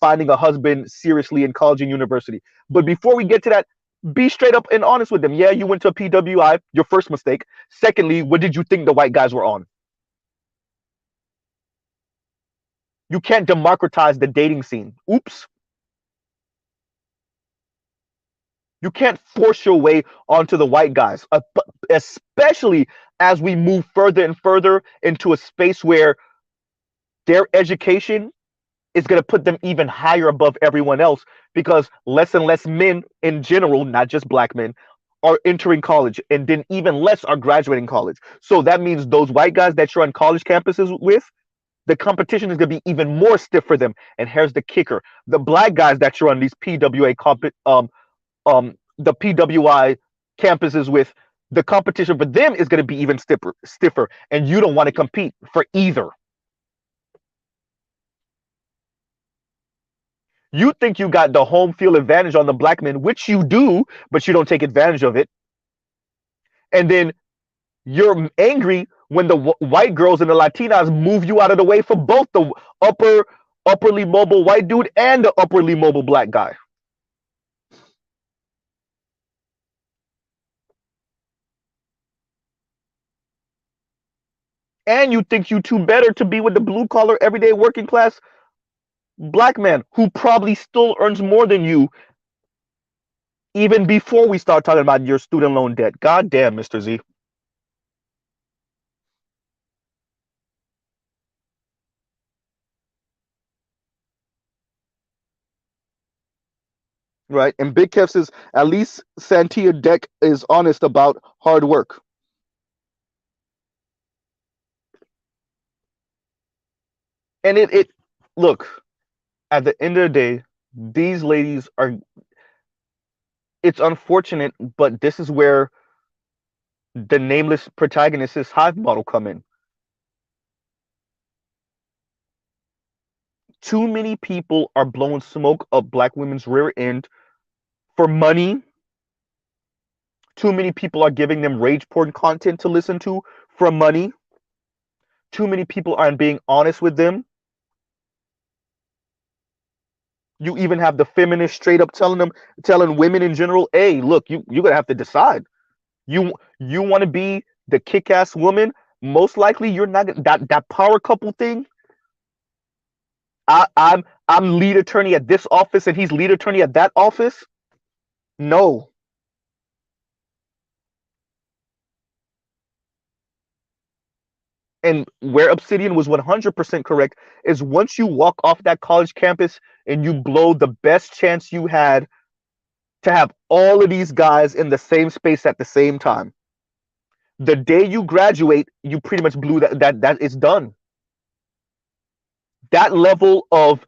finding a husband seriously in college and university. But before we get to that, be straight up and honest with them. Yeah, you went to a PWI, your first mistake. Secondly, what did you think the white guys were on? You can't democratize the dating scene. Oops. You can't force your way onto the white guys, especially as we move further and further into a space where their education is going to put them even higher above everyone else because less and less men in general, not just black men, are entering college and then even less are graduating college. So that means those white guys that you're on college campuses with, the competition is going to be even more stiff for them. And here's the kicker: the black guys that you're on these the PWI campuses with, the competition for them is going to be even stiffer, and you don't want to compete for either. You think you got the home field advantage on the black men, which you do, but you don't take advantage of it. And then you're angry when the white girls and the Latinas move you out of the way for both the upperly mobile white dude and the upperly mobile black guy. And you think you too better to be with the blue collar everyday working class black man who probably still earns more than you even before we start talking about your student loan debt. God damn, Mr. Z. right? And Big Kev says at least Santia Deck is honest about hard work. And it look, at the end of the day, these ladies are, it's unfortunate, but this is where the nameless protagonist's hive model come in. Too many people are blowing smoke up black women's rear end for money. Too many people are giving them rage porn content to listen to for money. Too many people aren't being honest with them. You even have the feminists straight up telling women in general, hey, look, you're gonna have to decide. You want to be the kick-ass woman? Most likely you're not that power couple thing. I'm lead attorney at this office and he's lead attorney at that office. No. And where Obsidian was 100% correct is once you walk off that college campus and you blow the best chance you had to have all of these guys in the same space at the same time. The day you graduate, you pretty much blew that is done. That level of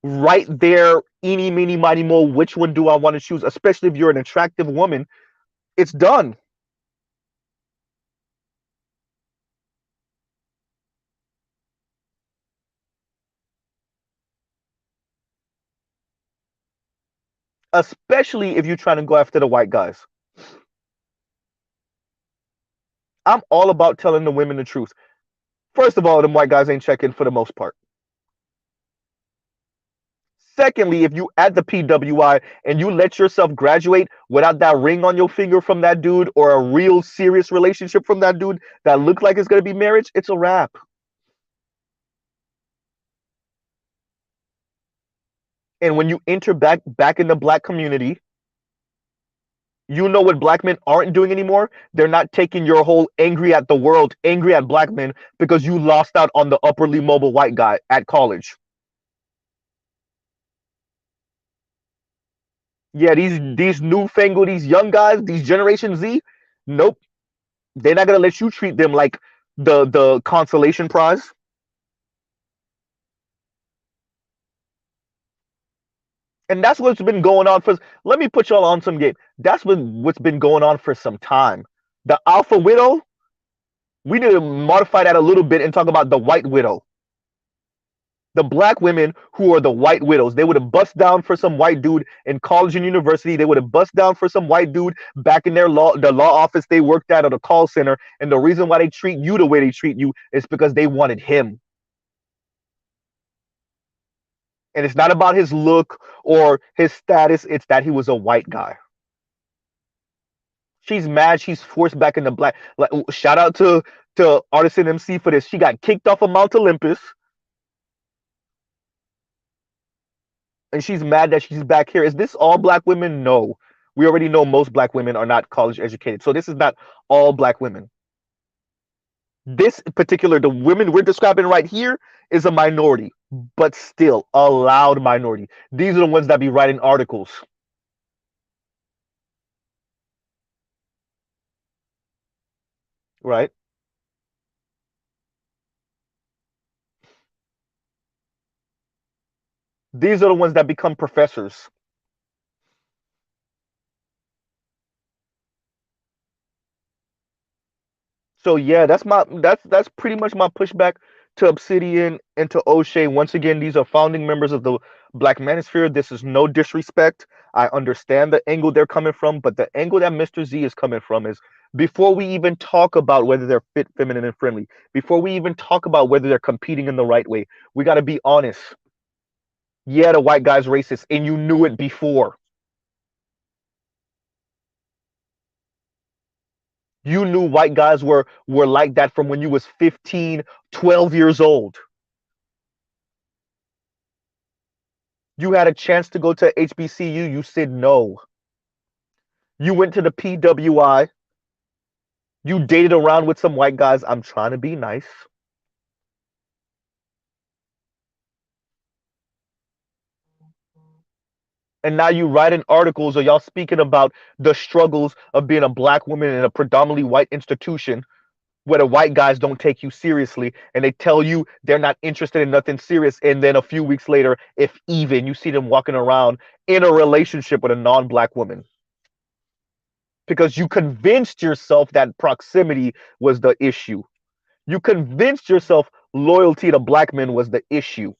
right there, eeny, meeny, miny, mo, which one do I want to choose? Especially if you're an attractive woman, it's done. Especially if you're trying to go after the white guys. I'm all about telling the women the truth. First of all, them white guys ain't checking for the most part. Secondly, if you at the PWI and you let yourself graduate without that ring on your finger from that dude or a real serious relationship from that dude that look like it's going to be marriage, it's a wrap. And when you enter back in the black community, you know what black men aren't doing anymore? They're not taking your whole angry at the world, angry at black men because you lost out on the upperly mobile white guy at college. Yeah, these newfangled, these young guys, these Generation Z, nope. They're not gonna let you treat them like the consolation prize. And that's what's been going on for. Let me put y'all on some game. That's what's been going on for some time. The alpha widow. We need to modify that a little bit and talk about the white widow. The black women who are the white widows. They would have bust down for some white dude in college and university. They would have bust down for some white dude back in the law office they worked at or the call center. And the reason why they treat you the way they treat you is because they wanted him. And it's not about his look or his status. It's that he was a white guy. She's mad. She's forced back into black. Like, shout out to Artisan MC for this. She got kicked off of Mount Olympus, and she's mad that she's back here. Is this all black women? No. We already know most black women are not college educated, so this is not all black women. This particular, the women we're describing right here, is a minority, but still a loud minority. These are the ones that be writing articles. Right? These are the ones that become professors. So yeah, that's pretty much my pushback to Obsidian and to O'Shea. Once again, these are founding members of the Black Manosphere. This is no disrespect. I understand the angle they're coming from, but the angle that Mr. Z is coming from is before we even talk about whether they're fit, feminine, and friendly, before we even talk about whether they're competing in the right way, we got to be honest. Yeah, the white guy's racist, and you knew it before. You knew white guys were like that from when you was 15, 12 years old. You had a chance to go to HBCU, you said no. You went to the PWI, you dated around with some white guys. I'm trying to be nice. And now you writing articles or y'all speaking about the struggles of being a black woman in a predominantly white institution where the white guys don't take you seriously and they tell you they're not interested in nothing serious. And then a few weeks later, if even, you see them walking around in a relationship with a non-black woman because you convinced yourself that proximity was the issue. You convinced yourself loyalty to black men was the issue.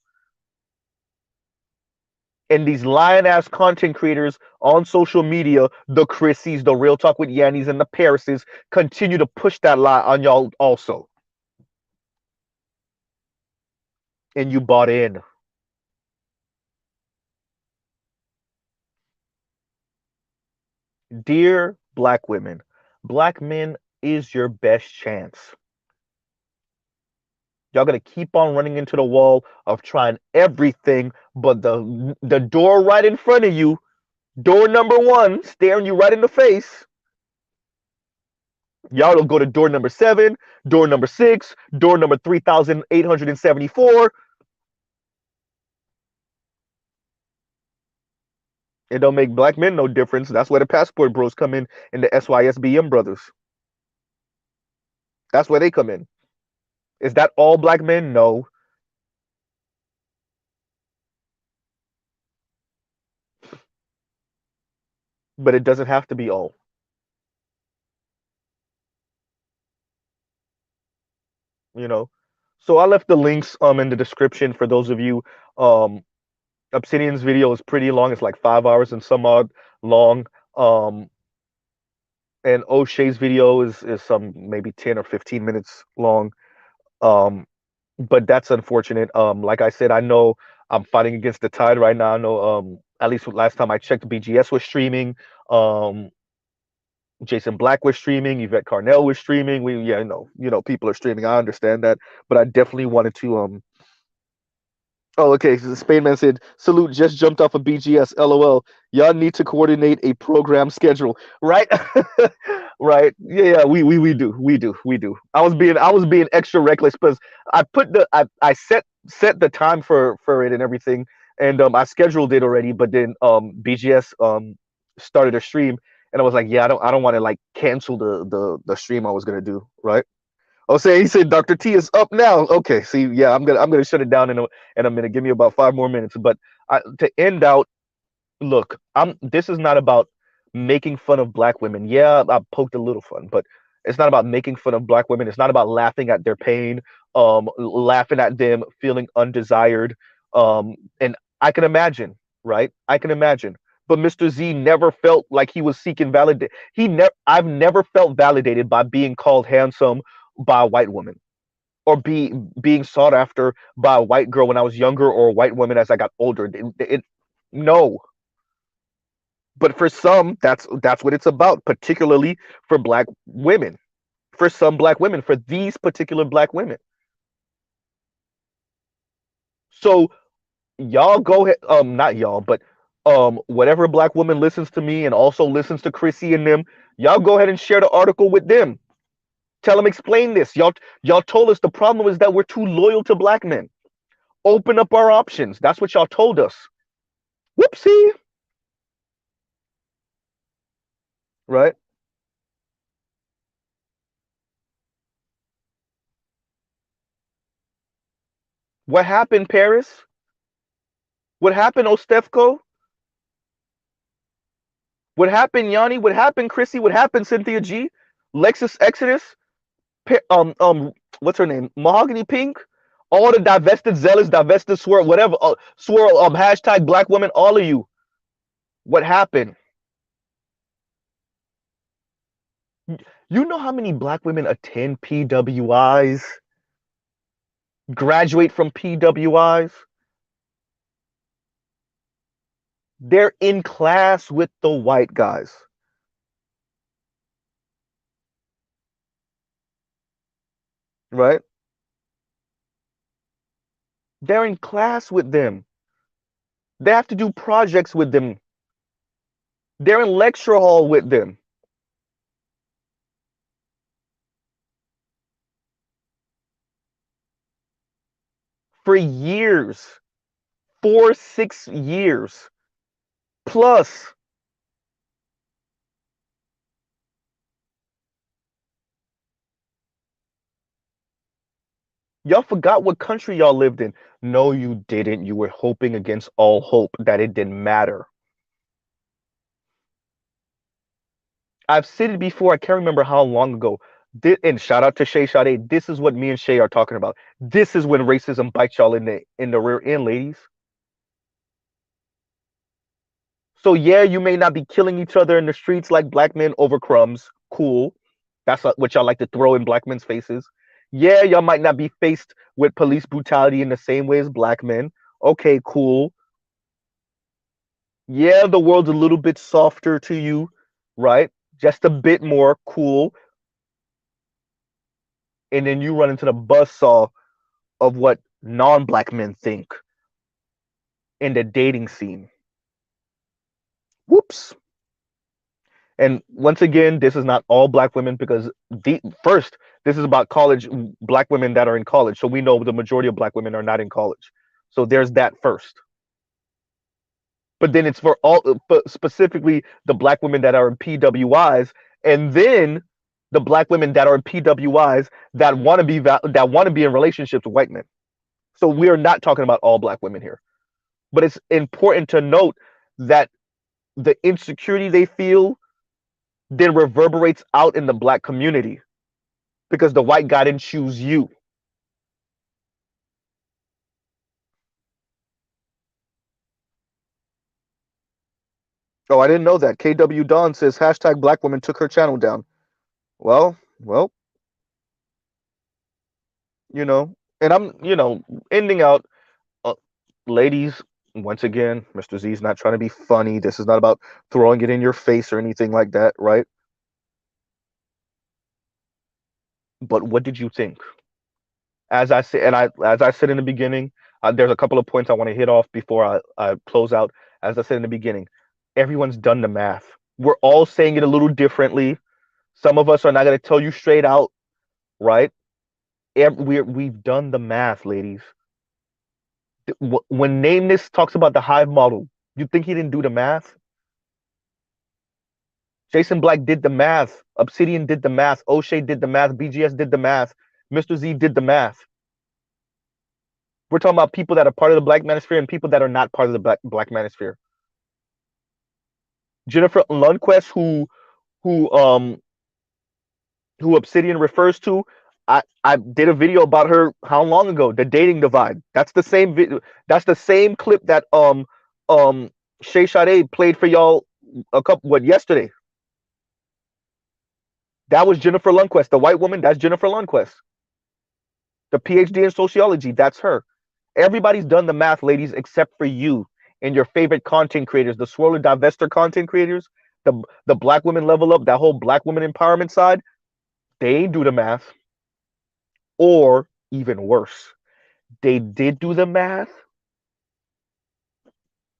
And these lion ass content creators on social media, the Chrissies, the Real Talk with Yannies, and the Parises, continue to push that lie on y'all also. And you bought in. Dear black women, black men is your best chance. Y'all gonna keep on running into the wall of trying everything, but the door right in front of you, door number one, staring you right in the face. Y'all will go to door number 7, door number 6, door number 3,874. It don't make black men no difference. That's where the passport bros come in and the SYSBM brothers. That's where they come in. Is that all black men? No. But it doesn't have to be all. You know. So I left the links in the description for those of you. Obsidian's video is pretty long. It's like 5 hours and some odd long. And O'Shea's video is some maybe 10 or 15 minutes long. Um, but that's unfortunate. Like I said, I know I'm fighting against the tide right now. I know at least last time I checked, BGS was streaming. Um, Jason Black was streaming. Yvette Carnell was streaming. We yeah, people are streaming. I understand that, but I definitely wanted to Oh, okay. So the Spademan said, "Salute, just jumped off of BGS. LOL. Y'all need to coordinate a program schedule, right? Right? Yeah, yeah. We do. I was being extra reckless because I set the time for it and everything, and I scheduled it already. But then BGS started a stream, and I was like, yeah, I don't want to like cancel the stream I was gonna do, right? Oh, say he said Dr. T is up now. Okay, see, yeah, I'm gonna shut it down in a minute. Give me about 5 more minutes. But to end out, look, this is not about making fun of black women. Yeah, I poked a little fun, but it's not about making fun of black women. It's not about laughing at their pain, laughing at them feeling undesired. And I can imagine, right? I can imagine. But Mr. Z never felt like he was seeking validate. I've never felt validated by being called handsome by a white woman or being sought after by a white girl when I was younger or a white woman as I got older. No, but for some, that's what it's about, particularly for black women. For some black women, for these particular black women. So y'all go ahead, not y'all, but whatever black woman listens to me and also listens to Chrissy and them, y'all go ahead and share the article with them. Tell them explain this. Y'all told us the problem is that we're too loyal to black men. Open up our options. That's what y'all told us. Whoopsie. Right? What happened, Paris? What happened, Ostefko? What happened, Yanni? What happened, Chrissy? What happened, Cynthia G? Lexus Exodus? What's her name? Mahogany Pink? All the divested zealots, divested swirl, whatever, swirl, hashtag black women, all of you. What happened? You know how many black women attend PWIs, graduate from PWIs? They're in class with the white guys, right? They're in class with them. They have to do projects with them. They're in lecture hall with them for years, 4, 6 years. Plus, y'all forgot what country y'all lived in. No, you didn't. You were hoping against all hope that it didn't matter. I've said it before. I can't remember how long ago. And shout out to Shay Sade. This is what me and Shay are talking about. This is when racism bites y'all in the rear end, ladies. So yeah, you may not be killing each other in the streets like black men over crumbs. Cool. That's what y'all like to throw in black men's faces. Yeah, y'all might not be faced with police brutality in the same way as black men. Okay, cool. Yeah, the world's a little bit softer to you, right? Just a bit more cool. And then you run into the buzzsaw of what non-black men think in the dating scene. Whoops. And once again, this is not all black women because first, this is about college black women that are in college. So we know the majority of black women are not in college. So there's that first. But then it's for all, specifically the black women that are in PWIs, and then the black women that are in PWIs that want to be in relationships with white men. So we are not talking about all black women here. But it's important to note that the insecurity they feel then reverberates out in the black community because the white guy didn't choose you. Oh, I didn't know that. KW Dawn says hashtag black woman took her channel down. Well, and I'm, ending out, uh, ladies, once again, Mr. Z is not trying to be funny. This is not about throwing it in your face or anything like that, right? But what did you think? As I said, as I said in the beginning, there's a couple of points I want to hit off before I close out. As I said in the beginning, everyone's done the math. We're all saying it a little differently. Some of us are not going to tell you straight out, right? We've done the math, ladies. When Nameness talks about the hive model, you think he didn't do the math? Jason Black did the math. Obsidian did the math. O'Shea did the math. BGS did the math. Mr. Z did the math. We're talking about people that are part of the Black Manosphere and people that are not part of the Black Manosphere. Jennifer Lundquist, who Obsidian refers to, I did a video about her how long ago? The dating divide. That's the same video. That's the same clip that Shay Sade played for y'all yesterday. That was Jennifer Lundquist, the white woman. That's Jennifer Lundquist. The PhD in sociology. That's her. Everybody's done the math, ladies, except for you and your favorite content creators, the Swirler Divester content creators, the Black Women Level Up, that whole Black women empowerment side. They ain't do the math. Or even worse, they did do the math,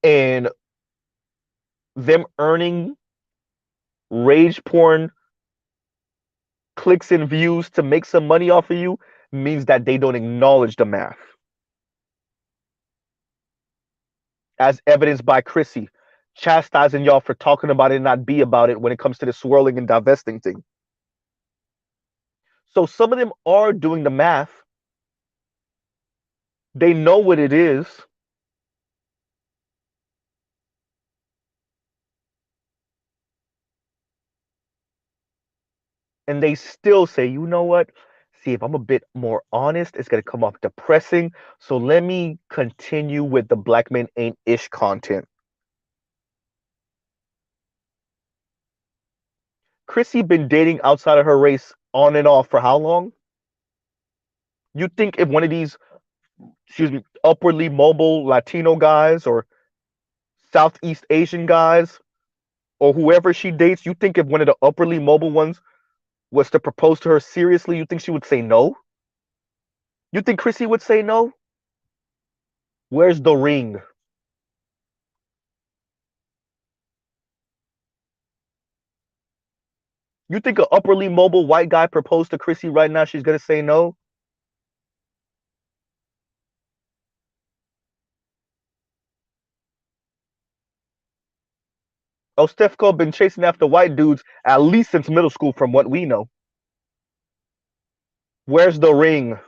and them earning rage porn clicks and views to make some money off of you means that they don't acknowledge the math. As evidenced by Chrissy chastising y'all for talking about it and not be about it when it comes to the swirling and divesting thing. So some of them are doing the math. They know what it is. And they still say, you know what? See, if I'm a bit more honest, it's going to come off depressing. So let me continue with the black men ain't ish content. Chrissy been dating outside of her race on and off for how long? You think if one of these, excuse me, upwardly mobile Latino guys or Southeast Asian guys or whoever she dates, you think if one of the upwardly mobile ones was to propose to her seriously, you think she would say no? You think Chrissy would say no? Where's the ring? You think an upperly mobile white guy proposed to Chrissy right now, she's gonna say no? Oh, Steph Curry been chasing after white dudes at least since middle school, from what we know. Where's the ring?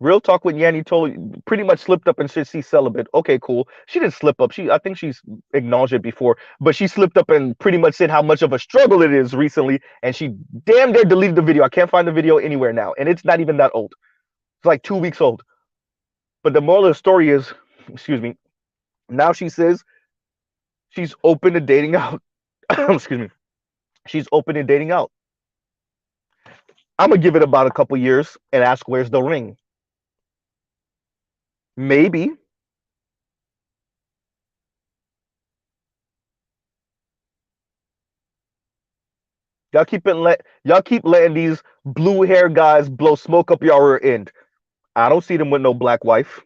Real talk with Yanni told pretty much slipped up and said she's celibate. Okay, cool. She didn't slip up. I think she's acknowledged it before, but she slipped up and pretty much said how much of a struggle it is recently, and she damn near deleted the video. I can't find the video anywhere now, and it's not even that old. It's like 2 weeks old. But the moral of the story is, excuse me, now she says she's open to dating out. Excuse me. She's open to dating out. I'm gonna give it about a couple years and ask where's the ring. Maybe. Y'all keep letting these blue hair guys blow smoke up your rear end. I don't see them with no black wife.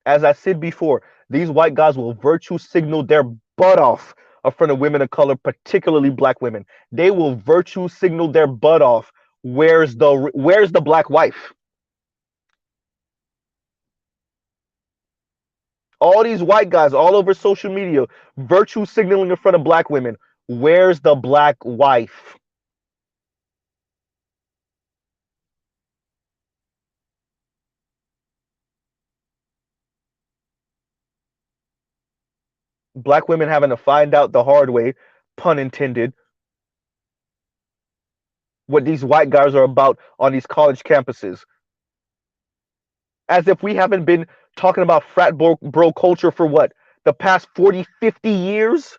As I said before, these white guys will virtue signal their butt off in front of women of color, particularly black women. They will virtue signal their butt off. Where's the black wife? All these white guys all over social media virtue signaling in front of black women. Where's the black wife? Black women having to find out the hard way, pun intended, what these white guys are about on these college campuses. As if we haven't been talking about frat bro culture for what? The past 40, 50 years?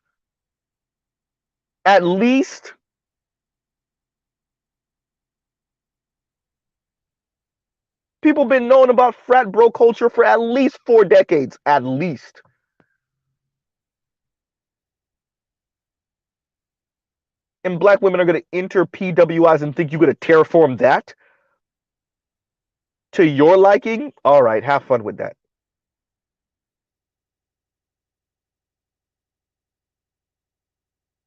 At least? People been knowing about frat bro culture for at least 4 decades. At least. And black women are going to enter PWIs and think you're going to terraform that to your liking? All right, have fun with that.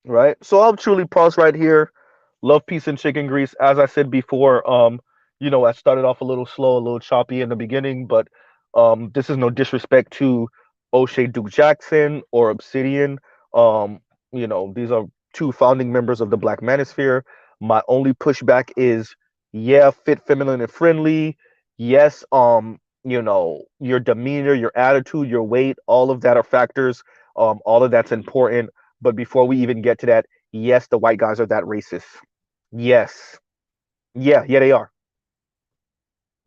Right? So I'll truly pause right here. Love, peace, and chicken grease. As I said before, I started off a little slow, a little choppy in the beginning, but this is no disrespect to O'Shea Duke Jackson or Obsidian. These are two founding members of the Black Manosphere. My only pushback is, yeah, fit, feminine, and friendly. Yes, your demeanor, your attitude, your weight, all of that are factors. All of that's important. But before we even get to that, yes, the white guys are that racist. Yes. Yeah, they are.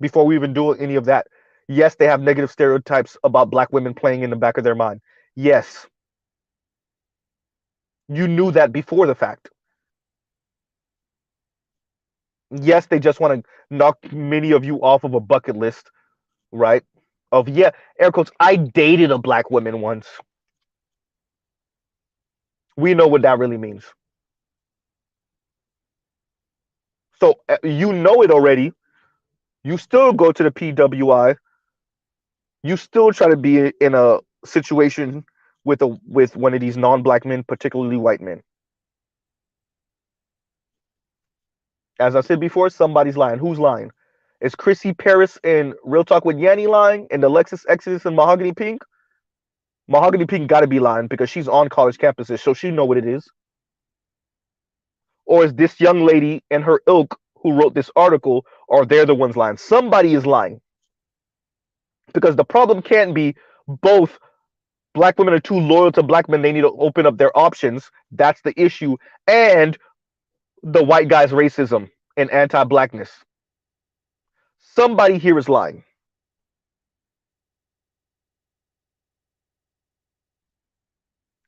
Before we even do any of that, yes, they have negative stereotypes about black women playing in the back of their mind. Yes. You knew that before the fact. Yes, they just want to knock many of you off of a bucket list, right? Of, yeah, air quotes, I dated a black woman once. We know what that really means. So you know it already. You still go to the PWI. You still try to be in a situation with one of these non-black men, particularly white men. As I said before, somebody's lying. Who's lying? Is Chrissy Paris and Real Talk with Yanni lying? And the Lexus Exodus and Mahogany Pink? Mahogany Pink got to be lying because she's on college campuses, so she know what it is. Or is this young lady and her ilk who wrote this article, or they're the ones lying? Somebody is lying. Because the problem can't be both black women are too loyal to black men, they need to open up their options. That's the issue. And the white guy's racism and anti-blackness. Somebody here is lying.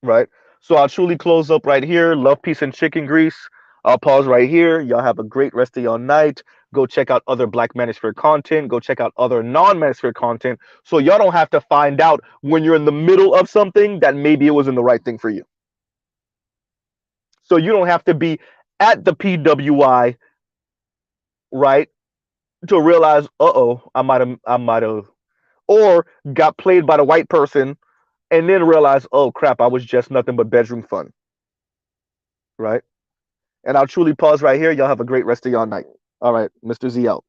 Right? So I'll truly close up right here. Love, peace, and chicken grease. I'll pause right here. Y'all have a great rest of your night. Go check out other Black Manosphere content. Go check out other non-Manosphere content. So y'all don't have to find out when you're in the middle of something that maybe it wasn't the right thing for you. So you don't have to be at the PWI, right, to realize, I might have, or got played by the white person, and then realize, oh crap, I was just nothing but bedroom fun, right? And I'll truly pause right here. Y'all have a great rest of y'all night. All right, Mr. Z out.